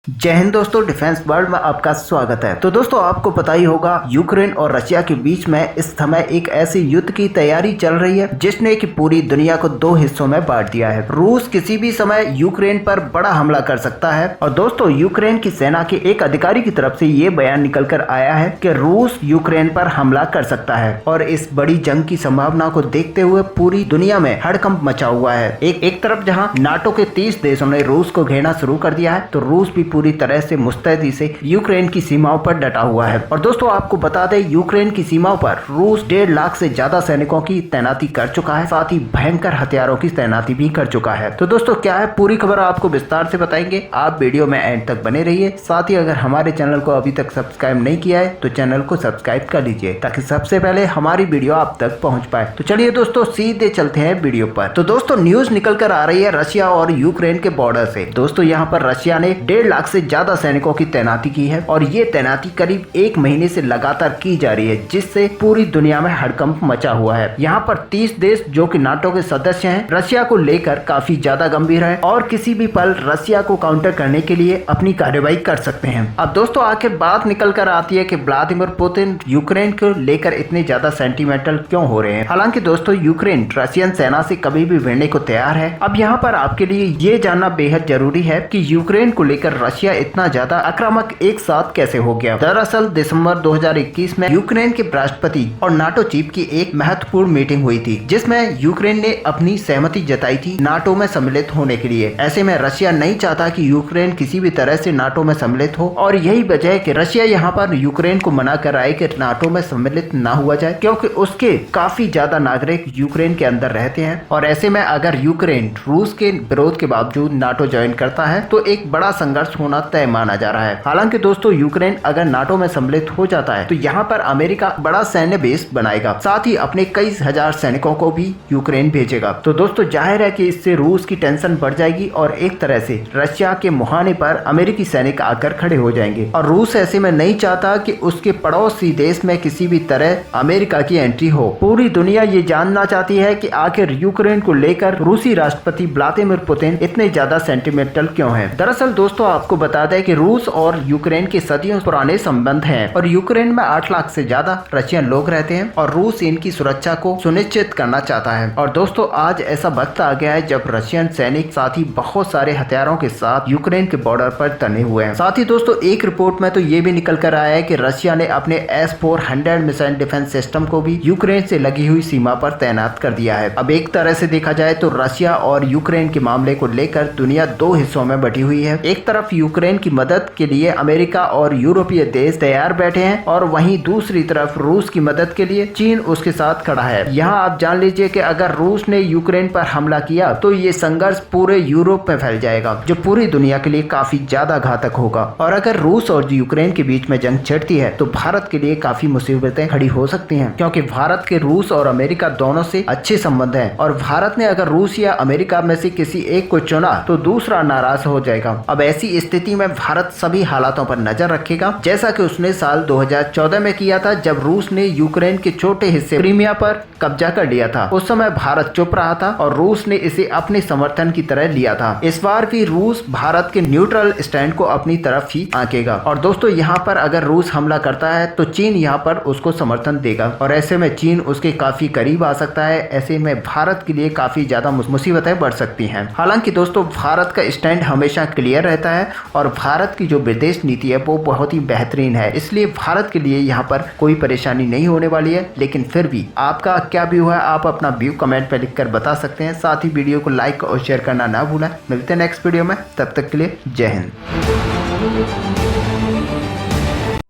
जय हिंद दोस्तों, defence world में आपका स्वागत है। तो दोस्तों आपको पता ही होगा यूक्रेन और रशिया के बीच में इस समय एक ऐसे युद्ध की तैयारी चल रही है जिसने कि पूरी दुनिया को दो हिस्सों में बांट दिया है। रूस किसी भी समय यूक्रेन पर बड़ा हमला कर सकता है और दोस्तों यूक्रेन की सेना के एक अधिकारी की तरफ से ये बयान निकल कर आया है कि रूस यूक्रेन पर हमला कर सकता है और इस बड़ी जंग की संभावना को देखते हुए पूरी दुनिया में हड़कंप मचा हुआ है। एक तरफ जहां नाटो के 30 देशों ने रूस को घेरना शुरू कर दिया है तो रूस भी पूरी तरह से मुस्तैदी से यूक्रेन की सीमाओं पर डटा हुआ है। और दोस्तों आपको बता दें, यूक्रेन की सीमाओं पर रूस 1.5 लाख से ज्यादा सैनिकों की तैनाती कर चुका है, साथ ही भयंकर हथियारों की तैनाती भी कर चुका है। तो दोस्तों क्या है पूरी खबर आपको विस्तार से बताएंगे, आप वीडियो में एंड तक बने रहिए। साथ ही अगर हमारे चैनल को अभी तक सब्सक्राइब नहीं किया है तो चैनल को सब्सक्राइब कर लीजिए ताकि सबसे पहले हमारी वीडियो आप तक पहुंच पाए। तो चलिए दोस्तों सीधे चलते हैं वीडियो पर। तो दोस्तों न्यूज निकल कर आ रही है रशिया और यूक्रेन के बॉर्डर से। दोस्तों यहाँ पर रशिया ने 1.5 लाख से ज्यादा सैनिकों की तैनाती की है और ये तैनाती करीब 1 महीने से लगातार की जा रही है, जिससे पूरी दुनिया में हड़कंप मचा हुआ है। यहाँ पर 30 देश जो कि नाटो के सदस्य हैं रशिया को लेकर काफी ज्यादा गंभीर है और किसी भी पल रशिया को काउंटर करने के लिए अपनी कार्रवाई कर सकते हैं। अब दोस्तों आखिर बात निकल कर आती है कि व्लादिमीर पुतिन यूक्रेन को लेकर इतने ज्यादा सेंटिमेंटल क्यों हो रहे हैं। हालांकि दोस्तों यूक्रेन रशियन सेना से कभी भी भिड़ने को तैयार है। अब यहाँ पर आपके लिए ये जानना बेहद जरूरी है कि यूक्रेन को लेकर रशिया इतना ज्यादा आक्रामक एक साथ कैसे हो गया। दरअसल दिसंबर 2021 में यूक्रेन के राष्ट्रपति और नाटो चीफ की एक महत्वपूर्ण मीटिंग हुई थी जिसमें यूक्रेन ने अपनी सहमति जताई थी नाटो में सम्मिलित होने के लिए। ऐसे में रशिया नहीं चाहता कि यूक्रेन किसी भी तरह से नाटो में सम्मिलित हो और यही वजह है कि रशिया यहाँ पर यूक्रेन को मना कर रहा है कि नाटो में सम्मिलित ना हुआ जाए, क्योंकि उसके काफी ज्यादा नागरिक यूक्रेन के अंदर रहते हैं और ऐसे में अगर यूक्रेन रूस के विरोध के बावजूद नाटो ज्वाइन करता है तो एक बड़ा संघर्ष होना तय माना जा रहा है। हालांकि दोस्तों यूक्रेन अगर नाटो में सम्मिलित हो जाता है तो यहाँ पर अमेरिका बड़ा सैन्य बेस बनाएगा, साथ ही अपने कई हजार सैनिकों को भी यूक्रेन भेजेगा। तो दोस्तों जाहिर है कि इससे रूस की टेंशन बढ़ जाएगी और एक तरह से रशिया के मुहाने पर अमेरिकी सैनिक आकर खड़े हो जाएंगे और रूस ऐसे में नहीं चाहता कि उसके पड़ोसी देश में किसी भी तरह अमेरिका की एंट्री हो। पूरी दुनिया ये जानना चाहती है कि आखिर यूक्रेन को लेकर रूसी राष्ट्रपति व्लादिमीर पुतिन इतने ज्यादा सेंटिमेंटल क्यों है। दरअसल दोस्तों आपको बता दें कि रूस और यूक्रेन के सदियों पुराने संबंध हैं और यूक्रेन में 8 लाख से ज्यादा रशियन लोग रहते हैं और रूस इनकी सुरक्षा को सुनिश्चित करना चाहता है। और दोस्तों आज ऐसा वक्त आ गया है जब रशियन सैनिक साथ ही बहुत सारे हथियारों के साथ यूक्रेन के बॉर्डर पर तने हुए हैं। साथ ही दोस्तों एक रिपोर्ट में तो ये भी निकल कर आया है कि रशिया ने अपने S-400 मिसाइल डिफेंस सिस्टम को भी यूक्रेन से लगी हुई सीमा पर तैनात कर दिया है। अब एक तरह से देखा जाए तो रशिया और यूक्रेन के मामले को लेकर दुनिया दो हिस्सों में बटी हुई है। एक तरफ यूक्रेन की मदद के लिए अमेरिका और यूरोपीय देश तैयार बैठे हैं और वहीं दूसरी तरफ रूस की मदद के लिए चीन उसके साथ खड़ा है। यहाँ आप जान लीजिए कि अगर रूस ने यूक्रेन पर हमला किया तो ये संघर्ष पूरे यूरोप में फैल जाएगा, जो पूरी दुनिया के लिए काफी ज्यादा घातक होगा। और अगर रूस और यूक्रेन के बीच में जंग छिड़ती है तो भारत के लिए काफी मुसीबतें खड़ी हो सकती हैं, क्योंकि भारत के रूस और अमेरिका दोनों से अच्छे संबंध हैं और भारत ने अगर रूस या अमेरिका में से किसी एक को चुना तो दूसरा नाराज हो जाएगा। अब ऐसी स्थिति में भारत सभी हालातों पर नजर रखेगा, जैसा कि उसने साल 2014 में किया था जब रूस ने यूक्रेन के छोटे हिस्से क्रीमिया पर कब्जा कर लिया था। उस समय भारत चुप रहा था और रूस ने इसे अपने समर्थन की तरह लिया था। इस बार भी रूस भारत के न्यूट्रल स्टैंड को अपनी तरफ ही आंकेगा और दोस्तों यहाँ पर अगर रूस हमला करता है तो चीन यहाँ पर उसको समर्थन देगा और ऐसे में चीन उसके काफी करीब आ सकता है। ऐसे में भारत के लिए काफी ज्यादा मुसीबतें बढ़ सकती हैं। हालांकि दोस्तों भारत का स्टैंड हमेशा क्लियर रहता है और भारत की जो विदेश नीति है वो बहुत ही बेहतरीन है, इसलिए भारत के लिए यहाँ पर कोई परेशानी नहीं होने वाली है। लेकिन फिर भी आपका क्या व्यू है, आप अपना व्यू कमेंट पर लिखकर बता सकते हैं। साथ ही वीडियो को लाइक और शेयर करना ना भूलें। मिलते हैं नेक्स्ट वीडियो में, तब तक के लिए जय हिंद।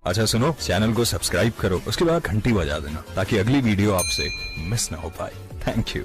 अच्छा सुनो, चैनल को सब्सक्राइब करो, उसके बाद घंटी बजा देना ताकि अगली वीडियो आपसे मिस ना हो पाए। Thank you.